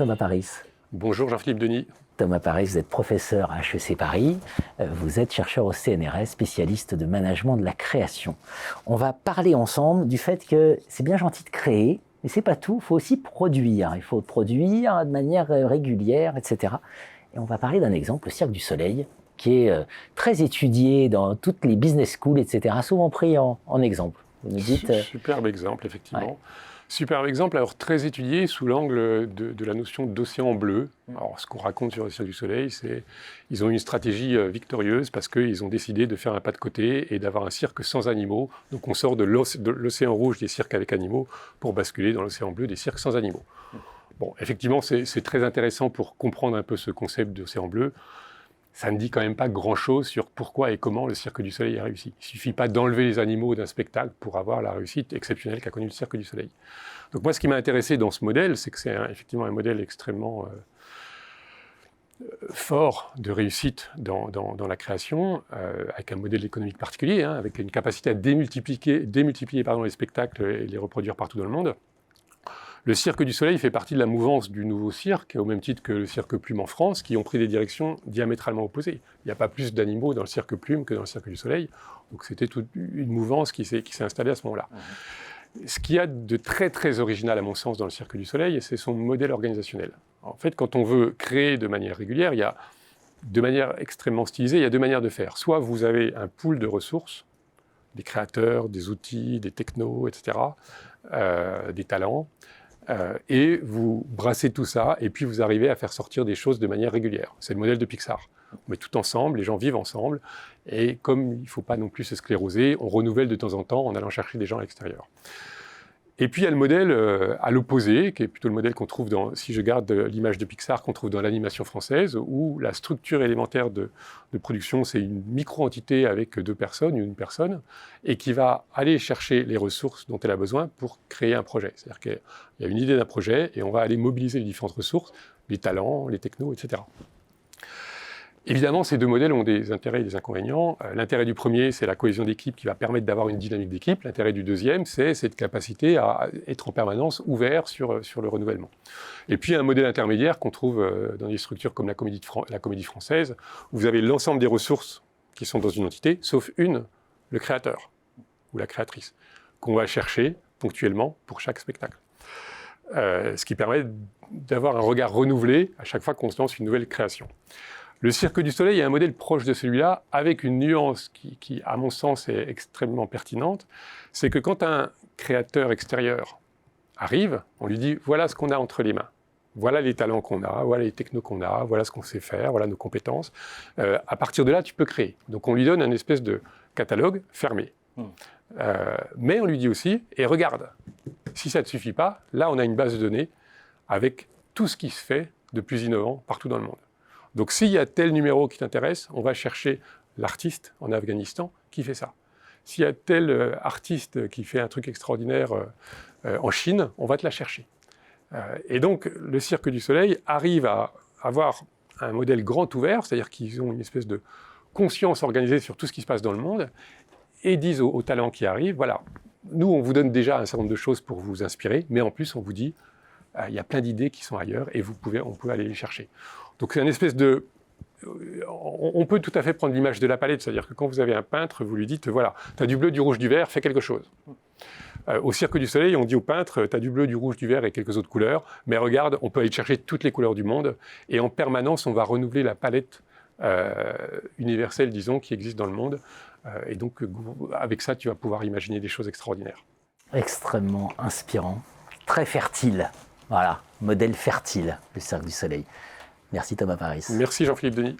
Thomas Paris. Bonjour Jean-Philippe Denis. Thomas Paris, vous êtes professeur à HEC Paris, vous êtes chercheur au CNRS, spécialiste de management de la création. On va parler ensemble du fait que c'est bien gentil de créer, mais c'est pas tout, il faut aussi produire. Il faut produire de manière régulière, etc. Et on va parler d'un exemple, le Cirque du Soleil, qui est très étudié dans toutes les business schools, etc., souvent pris en exemple. Vous nous dites, superbe exemple, effectivement. Ouais. Superbe exemple, alors très étudié sous l'angle de la notion d'océan bleu. Alors, ce qu'on raconte sur le Cirque du Soleil, c'est qu'ils ont une stratégie victorieuse parce qu'ils ont décidé de faire un pas de côté et d'avoir un cirque sans animaux. Donc, on sort de l'océan rouge des cirques avec animaux pour basculer dans l'océan bleu des cirques sans animaux. Bon, effectivement, c'est très intéressant pour comprendre un peu ce concept d'océan bleu. Ça ne dit quand même pas grand-chose sur pourquoi et comment le Cirque du Soleil a réussi. Il ne suffit pas d'enlever les animaux d'un spectacle pour avoir la réussite exceptionnelle qu'a connue le Cirque du Soleil. Donc moi, ce qui m'a intéressé dans ce modèle, c'est que c'est effectivement un modèle extrêmement fort de réussite dans la création, avec un modèle économique particulier, avec une capacité à démultiplier les spectacles et les reproduire partout dans le monde. Le Cirque du Soleil fait partie de la mouvance du nouveau cirque, au même titre que le Cirque Plume en France, qui ont pris des directions diamétralement opposées. Il n'y a pas plus d'animaux dans le Cirque Plume que dans le Cirque du Soleil, donc c'était toute une mouvance qui s'est installée à ce moment-là. Ce qu'il y a de très très original à mon sens dans le Cirque du Soleil, c'est son modèle organisationnel. En fait, quand on veut créer de manière régulière, il y a, de manière extrêmement stylisée, il y a deux manières de faire. Soit vous avez un pool de ressources, des créateurs, des outils, des technos, etc., des talents, et vous brassez tout ça, et puis vous arrivez à faire sortir des choses de manière régulière. C'est le modèle de Pixar. On met tout ensemble, les gens vivent ensemble, et comme il ne faut pas non plus se scléroser, on renouvelle de temps en temps en allant chercher des gens à l'extérieur. Et puis il y a le modèle à l'opposé, qui est plutôt le modèle qu'on trouve dans, si je garde l'image de Pixar, qu'on trouve dans l'animation française, où la structure élémentaire de production, c'est une micro-entité avec deux personnes, une personne, et qui va aller chercher les ressources dont elle a besoin pour créer un projet. C'est-à-dire qu'il y a une idée d'un projet, et on va aller mobiliser les différentes ressources, les talents, les technos, etc. Évidemment, ces deux modèles ont des intérêts et des inconvénients. L'intérêt du premier, c'est la cohésion d'équipe qui va permettre d'avoir une dynamique d'équipe. L'intérêt du deuxième, c'est cette capacité à être en permanence ouvert sur le renouvellement. Et puis, un modèle intermédiaire qu'on trouve dans des structures comme la Comédie Française, où vous avez l'ensemble des ressources qui sont dans une entité, sauf une, le créateur ou la créatrice, qu'on va chercher ponctuellement pour chaque spectacle. Ce qui permet d'avoir un regard renouvelé à chaque fois qu'on se lance une nouvelle création. Le Cirque du Soleil est un modèle proche de celui-là, avec une nuance qui, à mon sens, est extrêmement pertinente. C'est que quand un créateur extérieur arrive, on lui dit « voilà ce qu'on a entre les mains, voilà les talents qu'on a, voilà les technos qu'on a, voilà ce qu'on sait faire, voilà nos compétences. À partir de là, tu peux créer. » Donc on lui donne un espèce de catalogue fermé. Mais on lui dit aussi « et regarde, si ça ne te suffit pas, là on a une base de données avec tout ce qui se fait de plus innovant partout dans le monde. » Donc, s'il y a tel numéro qui t'intéresse, on va chercher l'artiste en Afghanistan qui fait ça. S'il y a tel artiste qui fait un truc extraordinaire en Chine, on va te la chercher. Et donc, le Cirque du Soleil arrive à avoir un modèle grand ouvert, c'est-à-dire qu'ils ont une espèce de conscience organisée sur tout ce qui se passe dans le monde, et disent aux talents qui arrivent, voilà, nous, on vous donne déjà un certain nombre de choses pour vous inspirer, mais en plus, on vous dit, il y a plein d'idées qui sont ailleurs, et on peut aller les chercher. Donc c'est une espèce de... On peut tout à fait prendre l'image de la palette, c'est-à-dire que quand vous avez un peintre, vous lui dites, voilà, tu as du bleu, du rouge, du vert, fais quelque chose. Au Cirque du Soleil, on dit au peintre, tu as du bleu, du rouge, du vert et quelques autres couleurs, mais regarde, on peut aller chercher toutes les couleurs du monde, et en permanence, on va renouveler la palette universelle, disons, qui existe dans le monde. Et donc, avec ça, tu vas pouvoir imaginer des choses extraordinaires. Extrêmement inspirant, très fertile. Voilà, modèle fertile, le Cirque du Soleil. Merci Thomas Paris. Merci Jean-Philippe Denis.